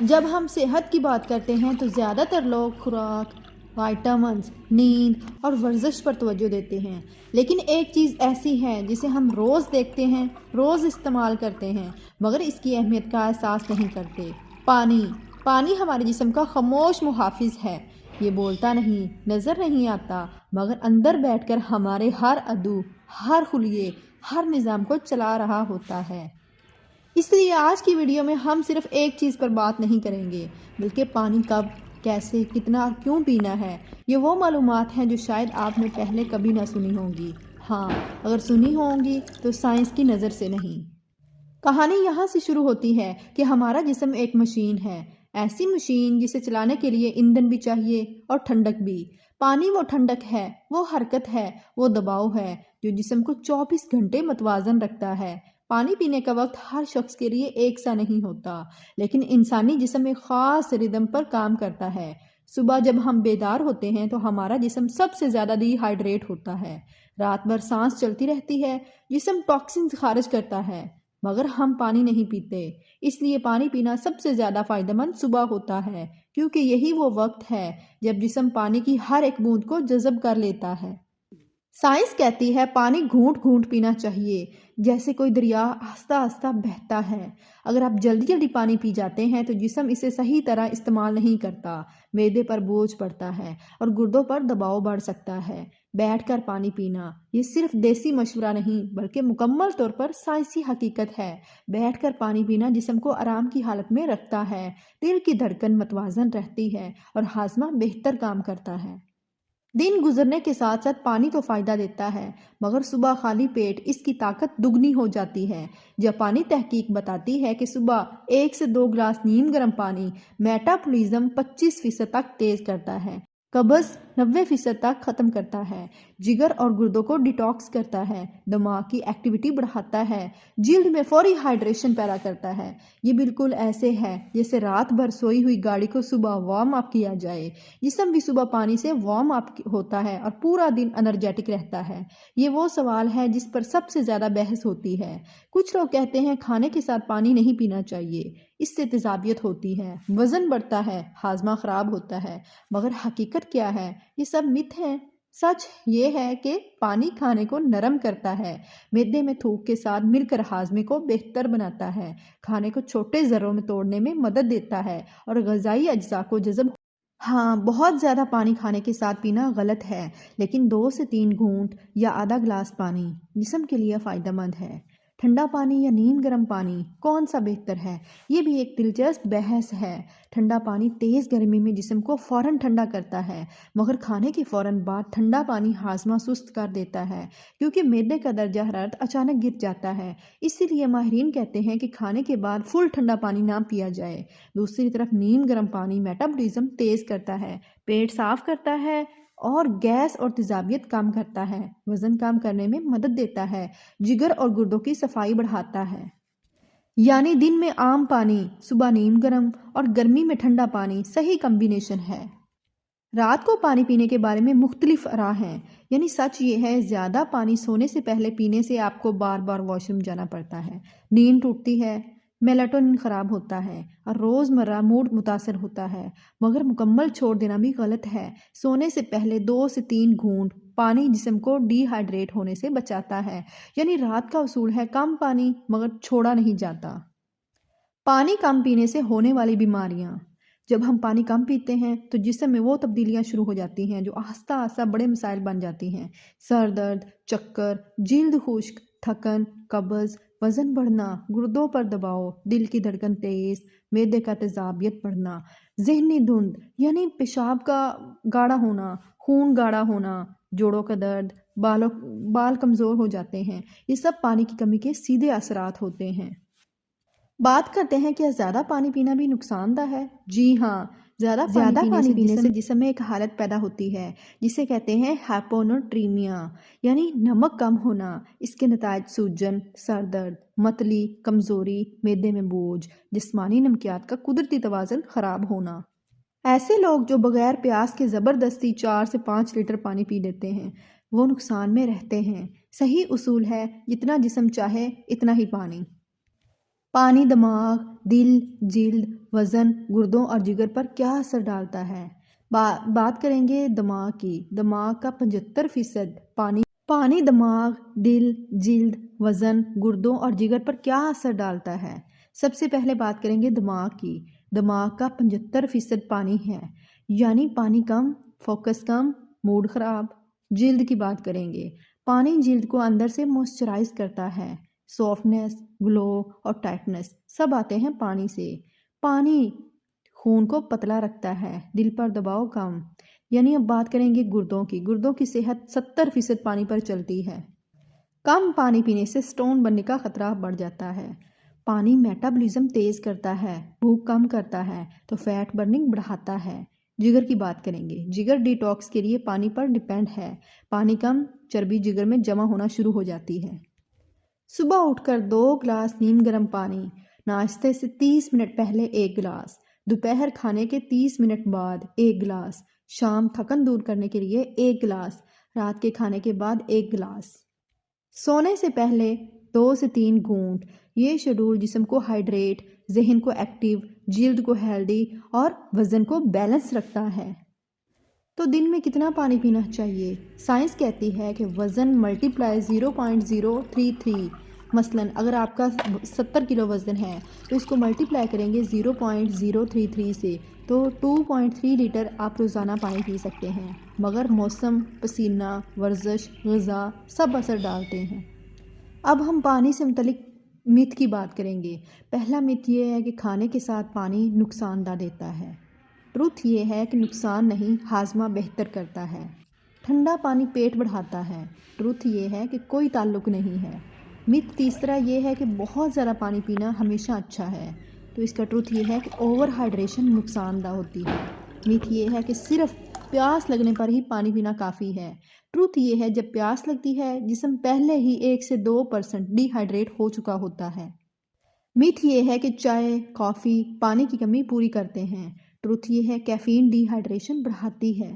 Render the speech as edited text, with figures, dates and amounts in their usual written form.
جب ہم صحت کی بات کرتے ہیں تو زیادہ تر لوگ خوراک، وائٹامنز، نیند اور ورزش پر توجہ دیتے ہیں، لیکن ایک چیز ایسی ہے جسے ہم روز دیکھتے ہیں، روز استعمال کرتے ہیں، مگر اس کی اہمیت کا احساس نہیں کرتے۔ پانی ہمارے جسم کا خاموش محافظ ہے۔ یہ بولتا نہیں، نظر نہیں آتا، مگر اندر بیٹھ کر ہمارے ہر عضو، ہر خلیے، ہر نظام کو چلا رہا ہوتا ہے۔ اس لیے آج کی ویڈیو میں ہم صرف ایک چیز پر بات نہیں کریں گے، بلکہ پانی کب، کیسے، کتنا اور کیوں پینا ہے۔ یہ وہ معلومات ہیں جو شاید آپ نے پہلے کبھی نہ سنی ہوں گی۔ ہاں، اگر سنی ہوں گی تو سائنس کی نظر سے نہیں۔ کہانی یہاں سے شروع ہوتی ہے کہ ہمارا جسم ایک مشین ہے، ایسی مشین جسے چلانے کے لیے ایندھن بھی چاہیے اور ٹھنڈک بھی۔ پانی وہ ٹھنڈک ہے، وہ حرکت ہے، وہ دباؤ ہے جو جسم کو 24 گھنٹے متوازن رکھتا ہے۔ پانی پینے کا وقت ہر شخص کے لیے ایک سا نہیں ہوتا، لیکن انسانی جسم ایک خاص ردم پر کام کرتا ہے۔ صبح جب ہم بیدار ہوتے ہیں تو ہمارا جسم سب سے زیادہ ڈی ہائیڈریٹ ہوتا ہے۔ رات بھر سانس چلتی رہتی ہے، جسم ٹاکسنز خارج کرتا ہے، مگر ہم پانی نہیں پیتے۔ اس لیے پانی پینا سب سے زیادہ فائدہ مند صبح ہوتا ہے، کیونکہ یہی وہ وقت ہے جب جسم پانی کی ہر ایک بوند کو جذب کر لیتا ہے۔ سائنس کہتی ہے پانی گھونٹ گھونٹ پینا چاہیے، جیسے کوئی دریا آہستہ آہستہ بہتا ہے۔ اگر آپ جلدی جلدی پانی پی جاتے ہیں تو جسم اسے صحیح طرح استعمال نہیں کرتا، معدے پر بوجھ پڑتا ہے اور گردوں پر دباؤ بڑھ سکتا ہے۔ بیٹھ کر پانی پینا یہ صرف دیسی مشورہ نہیں بلکہ مکمل طور پر سائنسی حقیقت ہے۔ بیٹھ کر پانی پینا جسم کو آرام کی حالت میں رکھتا ہے، دل کی دھڑکن متوازن رہتی ہے اور ہاضمہ بہتر کام کرتا ہے۔ دن گزرنے کے ساتھ ساتھ پانی تو فائدہ دیتا ہے، مگر صبح خالی پیٹ اس کی طاقت دگنی ہو جاتی ہے۔ جاپانی تحقیق بتاتی ہے کہ صبح 1 سے 2 گلاس نیم گرم پانی میٹابولزم 25% تک تیز کرتا ہے، قبض 90% تک ختم کرتا ہے، جگر اور گردوں کو ڈیٹاکس کرتا ہے، دماغ کی ایکٹیویٹی بڑھاتا ہے، جلد میں فوری ہائیڈریشن پیدا کرتا ہے۔ یہ بالکل ایسے ہے جیسے رات بھر سوئی ہوئی گاڑی کو صبح وارم اپ کیا جائے۔ جسم بھی صبح پانی سے وارم اپ ہوتا ہے اور پورا دن انرجیٹک رہتا ہے۔ یہ وہ سوال ہے جس پر سب سے زیادہ بحث ہوتی ہے۔ کچھ لوگ کہتے ہیں کھانے کے ساتھ پانی نہیں پینا چاہیے، اس سے تیزابیت ہوتی ہے، وزن بڑھتا ہے، ہاضمہ خراب ہوتا ہے، مگر حقیقت کیا ہے؟ یہ سب مت ہیں۔ سچ یہ ہے کہ پانی کھانے کو نرم کرتا ہے، معدے میں تھوک کے ساتھ مل کر ہاضمے کو بہتر بناتا ہے، کھانے کو چھوٹے ذروں میں توڑنے میں مدد دیتا ہے اور غذائی اجزاء کو جذب۔ ہاں، بہت زیادہ پانی کھانے کے ساتھ پینا غلط ہے، لیکن 2 سے 3 گھونٹ یا آدھا گلاس پانی جسم کے لیے فائدہ مند ہے۔ ٹھنڈا پانی یا نیم گرم پانی کون سا بہتر ہے؟ یہ بھی ایک دلچسپ بحث ہے۔ ٹھنڈا پانی تیز گرمی میں جسم کو فوراً ٹھنڈا کرتا ہے، مگر کھانے کے فوراً بعد ٹھنڈا پانی ہاضمہ سست کر دیتا ہے، کیونکہ معدے کا درجہ حرارت اچانک گر جاتا ہے۔ اسی لیے ماہرین کہتے ہیں کہ کھانے کے بعد فل ٹھنڈا پانی نہ پیا جائے۔ دوسری طرف نیم گرم پانی میٹابولزم تیز کرتا ہے، پیٹ صاف کرتا ہے اور گیس اور تیزابیت کم کرتا ہے، وزن کم کرنے میں مدد دیتا ہے، جگر اور گردوں کی صفائی بڑھاتا ہے۔ یعنی دن میں عام پانی، صبح نیم گرم اور گرمی میں ٹھنڈا پانی صحیح کمبینیشن ہے۔ رات کو پانی پینے کے بارے میں مختلف آراء ہیں، یعنی سچ یہ ہے زیادہ پانی سونے سے پہلے پینے سے آپ کو بار بار واش روم جانا پڑتا ہے، نیند ٹوٹتی ہے، میلاٹونن خراب ہوتا ہے اور روزمرہ موڈ متاثر ہوتا ہے، مگر مکمل چھوڑ دینا بھی غلط ہے۔ سونے سے پہلے 2 سے 3 گھونٹ پانی جسم کو ڈی ہائیڈریٹ ہونے سے بچاتا ہے، یعنی رات کا اصول ہے کم پانی مگر چھوڑا نہیں جاتا۔ پانی کم پینے سے ہونے والی بیماریاں۔ جب ہم پانی کم پیتے ہیں تو جسم میں وہ تبدیلیاں شروع ہو جاتی ہیں جو آہستہ آہستہ بڑے مسائل بن جاتی ہیں: سر درد، چکر، جلد خشک، تھکن، قبض، وزن بڑھنا، گردوں پر دباؤ، دل کی دھڑکن تیز، معدے کا تیزابیت بڑھنا، ذہنی دھند یعنی پیشاب کا گاڑھا ہونا، خون گاڑھا ہونا، جوڑوں کا درد، بال کمزور ہو جاتے ہیں۔ یہ سب پانی کی کمی کے سیدھے اثرات ہوتے ہیں۔ بات کرتے ہیں کیا زیادہ پانی پینا بھی نقصان دہ ہے؟ جی ہاں، زیادہ پانی پینے سے جسم میں ایک حالت پیدا ہوتی ہے جسے کہتے ہیں ہائپونیٹریمیا، یعنی نمک کم ہونا۔ اس کے نتائج سوجن، سر درد، متلی، کمزوری، معدے میں بوجھ، جسمانی نمکیات کا قدرتی توازن خراب ہونا۔ ایسے لوگ جو بغیر پیاس کے زبردستی 4 سے 5 لیٹر پانی پی لیتے ہیں وہ نقصان میں رہتے ہیں۔ صحیح اصول ہے جتنا جسم چاہے اتنا ہی پانی۔ پانی دماغ، دل، جلد، وزن، گردوں اور جگر پر کیا اثر ڈالتا ہے؟ بات کریں گے دماغ کی۔ دماغ کا 75% پانی دماغ، دل، جلد، وزن، گردوں اور جگر پر کیا اثر ڈالتا ہے؟ سب سے پہلے بات کریں گے دماغ کی۔ دماغ کا 75% پانی ہے، یعنی پانی کم، فوکس کم، موڈ خراب۔ جلد کی بات کریں گے۔ پانی جلد کو اندر سے موئسچرائز کرتا ہے۔ سافٹنس، گلو اور ٹائٹنس سب آتے ہیں پانی سے۔ پانی خون کو پتلا رکھتا ہے، دل پر دباؤ کم۔ یعنی اب بات کریں گے گردوں کی۔ گردوں کی صحت 70% پانی پر چلتی ہے۔ کم پانی پینے سے سٹون بننے کا خطرہ بڑھ جاتا ہے۔ پانی میٹابولزم تیز کرتا ہے، بھوک کم کرتا ہے تو فیٹ برننگ بڑھاتا ہے۔ جگر کی بات کریں گے۔ جگر ڈی ٹاکس کے لیے پانی پر ڈیپینڈ ہے۔ پانی کم، چربی جگر میں جمع ہونا شروع ہو جاتی ہے۔ صبح اٹھ کر 2 گلاس نیم گرم پانی، ناشتے سے 30 منٹ پہلے 1 گلاس، دوپہر کھانے کے 30 منٹ بعد 1 گلاس، شام تھکن دور کرنے کے لیے 1 گلاس، رات کے کھانے کے بعد 1 گلاس، سونے سے پہلے 2 سے 3 گھونٹ۔ یہ شیڈول جسم کو ہائیڈریٹ، ذہن کو ایکٹیو، جلد کو ہیلدی اور وزن کو بیلنس رکھتا ہے۔ تو دن میں کتنا پانی پینا چاہیے؟ سائنس کہتی ہے کہ وزن ملٹیپلائی 0.033۔ مثلاً اگر آپ کا 70 کلو وزن ہے تو اس کو ملٹیپلائی کریں گے 0.033 سے، تو 2.3 لیٹر آپ روزانہ پانی پی سکتے ہیں۔ مگر موسم، پسینہ، ورزش، غذا سب اثر ڈالتے ہیں۔ اب ہم پانی سے متعلق مت کی بات کریں گے۔ پہلا مت یہ ہے کہ کھانے کے ساتھ پانی نقصان دہ دیتا ہے۔ ٹروتھ یہ ہے کہ نقصان نہیں، ہاضمہ بہتر کرتا ہے۔ ٹھنڈا پانی پیٹ بڑھاتا ہے۔ ٹروتھ یہ ہے کہ کوئی تعلق نہیں ہے۔ مت تیسرا یہ ہے کہ بہت زیادہ پانی پینا ہمیشہ اچھا ہے۔ تو اس کا ٹروتھ یہ ہے کہ اوور ہائیڈریشن نقصان دہ ہوتی ہے۔ مت یہ ہے کہ صرف پیاس لگنے پر ہی پانی پینا کافی ہے۔ ٹروتھ یہ ہے جب پیاس لگتی ہے جسم پہلے ہی 1 سے 2% ڈی ہائیڈریٹ ہو چکا ہوتا ہے۔ مت یہ ہے کہ چائے، کافی پانی کی کمی پوری کرتے ہیں۔ ٹروتھ یہ ہے کیفین ڈی ہائیڈریشن بڑھاتی ہے۔